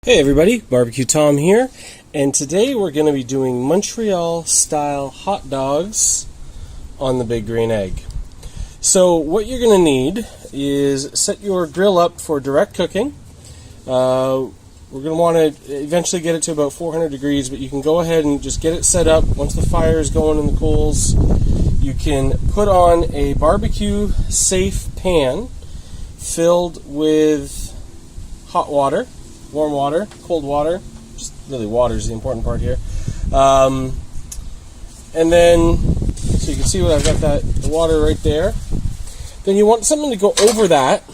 Hey everybody, Barbecue Tom here, and today we're going to be doing Montreal Style Hot Dogs on the Big Green Egg. So what you're going to need is set your grill up for direct cooking. We're going to want to eventually get it to about 400 degrees, but you can go ahead and just get it set up. Once the fire is going in the coals, you can put on a barbecue safe pan filled with hot water. Warm water, cold water, just really water is the important part here. And then, so you can see what I've got the water right there. Then you want something to go over that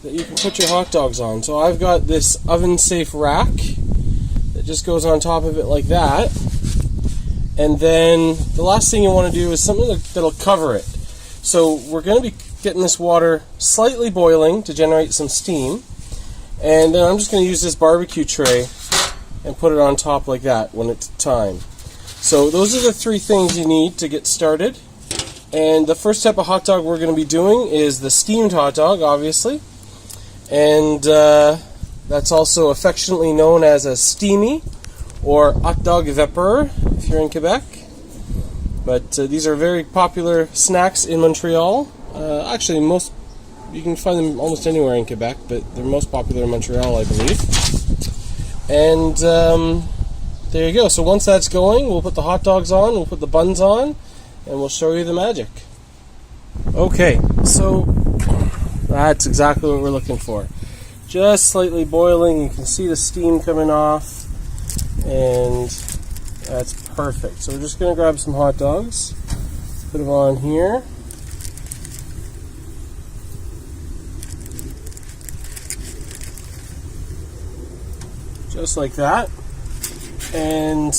you can put your hot dogs on. So I've got this oven safe rack that just goes on top of it like that. And then the last thing you want to do is something that'll cover it. So we're going to be getting this water slightly boiling to generate some steam. And then I'm just going to use this barbecue tray and put it on top like that when it's time. So those are the three things you need to get started. And the first type of hot dog we're going to be doing is the steamed hot dog, obviously. And that's also affectionately known as a steamy or hot dog vapeur if you're in Quebec. But these are very popular snacks in Montreal. Actually, you can find them almost anywhere in Quebec, but they're most popular in Montreal, I believe. And there you go. So once that's going, we'll put the hot dogs on, we'll put the buns on, and we'll show you the magic. Okay, so that's exactly what we're looking for. Just slightly boiling. You can see the steam coming off, and that's perfect. So we're just going to grab some hot dogs, put them on here. Just like that. And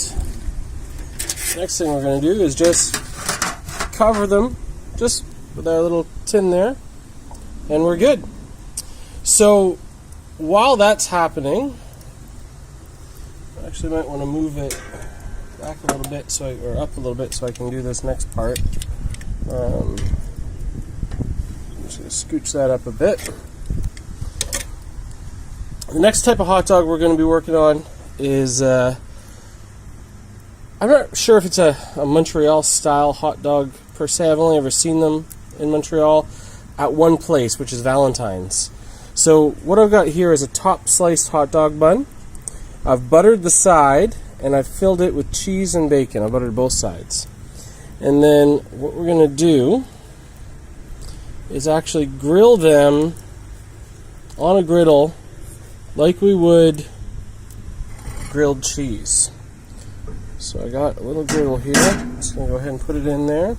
next thing we're going to do is just cover them just with our little tin there, and we're good. So while that's happening, I actually might want to move it back a little bit or up a little bit so I can do this next part. I'm just going to scooch that up a bit. The next type of hot dog we're going to be working on is, I'm not sure if it's a Montreal style hot dog per se. I've only ever seen them in Montreal at one place, which is Valentine's. So what I've got here is a top sliced hot dog bun. I've buttered the side and I've filled it with cheese and bacon. I've buttered both sides. And then what we're going to do is actually grill them on a griddle like we would grilled cheese. So I got a little griddle here. I'm just going to go ahead and put it in there.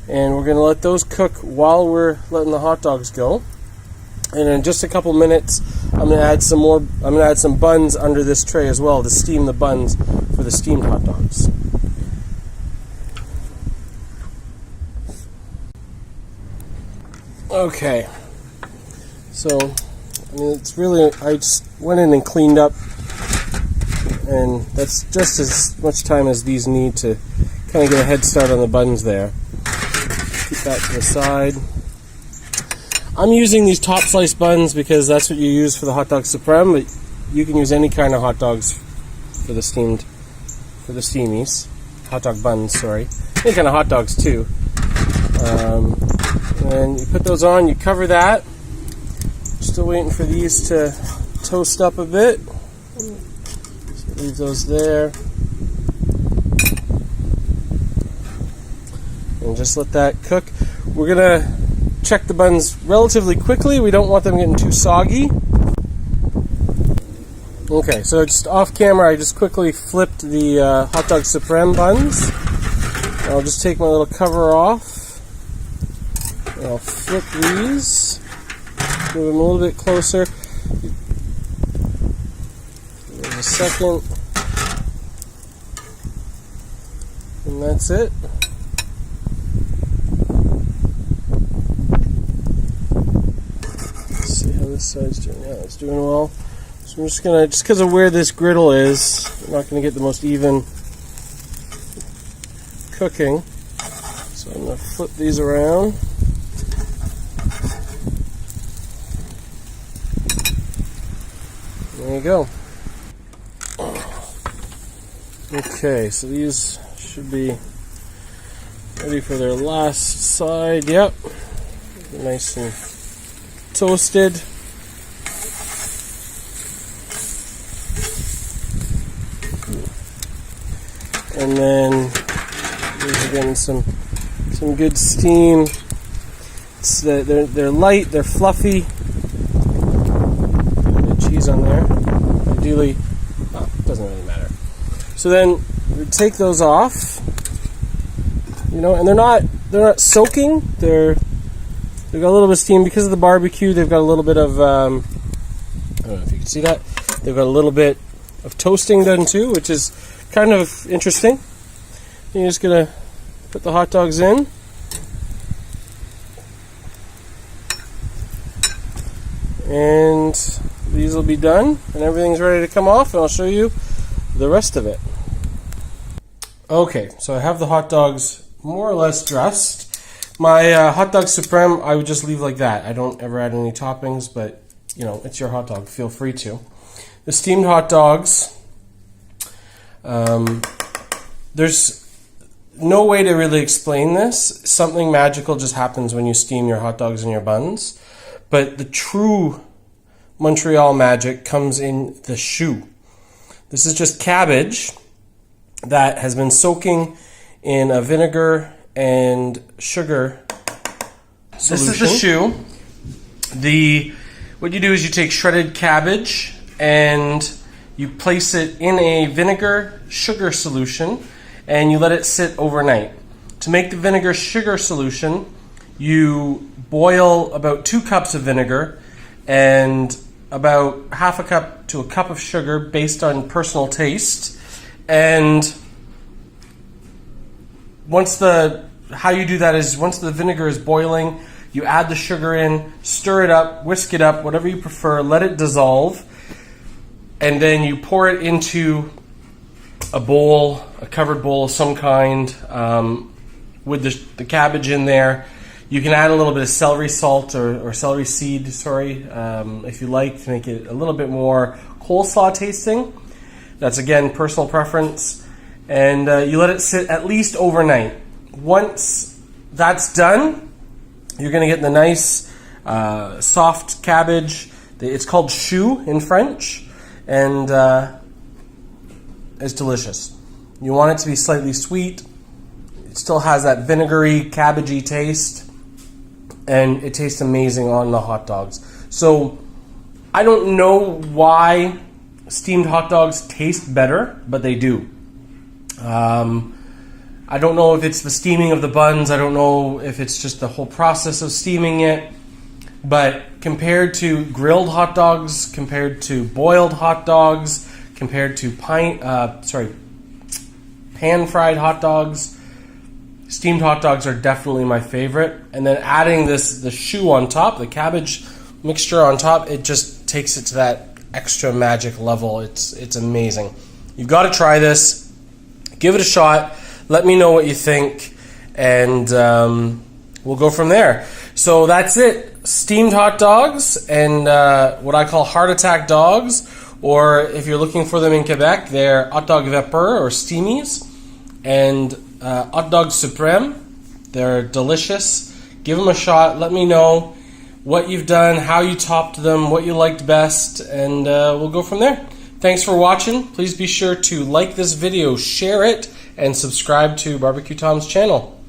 And we're going to let those cook while we're letting the hot dogs go. And in just a couple minutes, I'm going to add some more. I'm going to add some buns under this tray as well to steam the buns for the steamed hot dogs. Okay. So it's really, I just went in and cleaned up, and that's just as much time as these need to kind of get a head start on the buns there. Keep that to the side. I'm using these top slice buns because that's what you use for the hot dog supreme, but you can use any kind of hot dogs for the steamies. Hot dog buns, sorry. Any kind of hot dogs too. And you put those on, you cover that. Still waiting for these to toast up a bit. So leave those there. And just let that cook. We're going to check the buns relatively quickly. We don't want them getting too soggy. Okay, so just off camera, I just quickly flipped the hot dog supreme buns. I'll just take my little cover off. And I'll flip these. Move them a little bit closer. There's a second. And that's it. Let's see how this side's doing. Yeah, it's doing well. So I'm just going to, just because of where this griddle is, I'm not going to get the most even cooking. So I'm going to flip these around. There you go. Okay, so these should be ready for their last side. Yep. Nice and toasted. And then these are getting some good steam. They're light, they're fluffy. A bit of cheese on there. Ideally, doesn't really matter. So then we take those off. You know, and they're not soaking. They've got a little bit of steam because of the barbecue. They've got a little bit of I don't know if you can see that. They've got a little bit of toasting done too, which is kind of interesting. You're just gonna put the hot dogs in. And these will be done, and everything's ready to come off, and I'll show you the rest of it. Okay, so I have the hot dogs more or less dressed. My hot dog supreme, I would just leave like that. I don't ever add any toppings, but you know, it's your hot dog. Feel free to. The steamed hot dogs, there's no way to really explain this. Something magical just happens when you steam your hot dogs and your buns. But the true Montreal magic comes in the choux. This is just cabbage that has been soaking in a vinegar and sugar solution. This is the choux. What you do is you take shredded cabbage and you place it in a vinegar sugar solution and you let it sit overnight. To make the vinegar sugar solution, you boil about 2 cups of vinegar and about half a cup to a cup of sugar based on personal taste. And how you do that is once the vinegar is boiling, you add the sugar in, stir it up, whisk it up, whatever you prefer, let it dissolve, and then you pour it into a bowl, a covered bowl of some kind, with the cabbage in there. You can add a little bit of celery salt or celery seed, if you like, to make it a little bit more coleslaw tasting. That's, again, personal preference. And you let it sit at least overnight. Once that's done, you're going to get the nice soft cabbage. It's called choux in French, and it's delicious. You want it to be slightly sweet. It still has that vinegary, cabbagey taste, and it tastes amazing on the hot dogs. So I don't know why steamed hot dogs taste better, but they do. I don't know if it's the steaming of the buns. I don't know if it's just the whole process of steaming it. But compared to grilled hot dogs, compared to boiled hot dogs, compared to pan-fried hot dogs, steamed hot dogs are definitely my favorite. And then adding the choux on top, the cabbage mixture on top, it just takes it to that extra magic level. It's amazing. You've got to try this. Give it a shot. Let me know what you think, and we'll go from there. So that's it. Steamed hot dogs and what I call heart attack dogs, or if you're looking for them in Quebec, they're hot dog vapeur or Steamies, and hot dog supreme. They're delicious. Give them a shot. Let me know what you've done, how you topped them, what you liked best, and we'll go from there. Thanks for watching. Please be sure to like this video, share it, and subscribe to Barbecue Tom's channel.